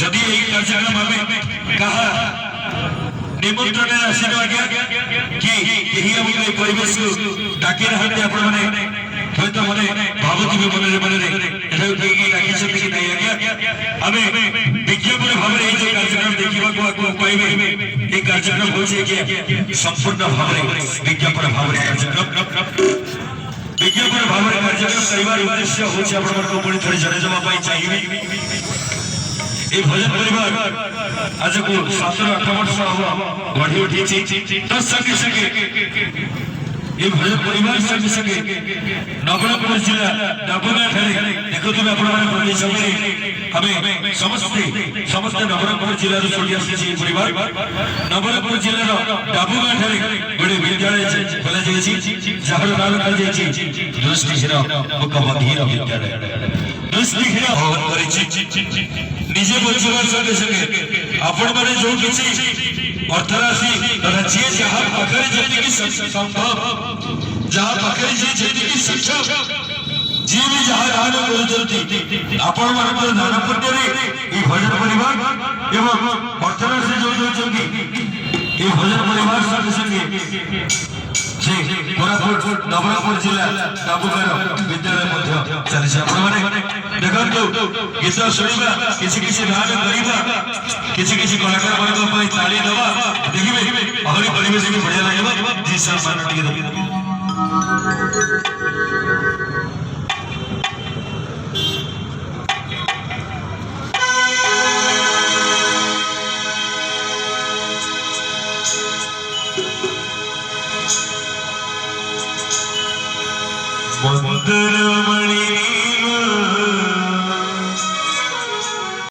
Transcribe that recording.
जदि यही कार्यक्रम हमें कहा निमंत्रण आसीन आज्ञा कि यही हम परिवेश को डाकी रहा आपण मैंने हयत मने भावुथिबे मनरे मनरे एटा कि डाकी छथि कि नै आज्ञा हमें विज्ञापन भाव रे जे कार्यक्रम देखिबा को पाइबे ए कार्यक्रम होचे कि संपूर्ण भाव रे विज्ञापन भाव रे कार्यक्रम विज्ञापन भाव रे कार्यक्रम परिवार उद्देश्य होचे आपण मन को पुणी थोड़ी जने जमा पाई चाहिए ए भजन परिवार आज को 7-8 वर्ष बढ़ी उठी तो संगे संगे ये भजन परिवार संगे संगे नवरंगपुर जिला डाबुगा ठारे देखो तुम आपण माने समय हमें समस्त नवरंगपुर जिला रो छोड़ी आसी परिवार नवरंगपुर जिला रो डाबुगा ठारे बड़े विद्यालय खोला जायछि जहार नाम कल जायछि दृष्टिहीन मुखबधिर विद्यालय दृष्टिहीन भवन करिछि निजे बचवार संगे संगे आपण माने जो किछि अर्थराशि तथा जे जहां पाखरे जति की संभव जहां पाखरे जे जति की शिक्षा जे भी जहां दान करूछंती आपण मानकर दान पुण्य रे ई भजन परिवार एवं अर्थराशि जो जोचंती ई भजन परिवार संगे संगे जे कोरापुट नवरंगपुर जिला डाबुगार विद्यालय मध्य चलिछ आपण माने देखंतु गीत सुनिबा किछि गान करिबा किछि कलाकार वर्ग पई ताली दबा देखिबे हरि परिवेश भी बढ़िया लागबा जी सर मान टिके दबी मंदिर मणि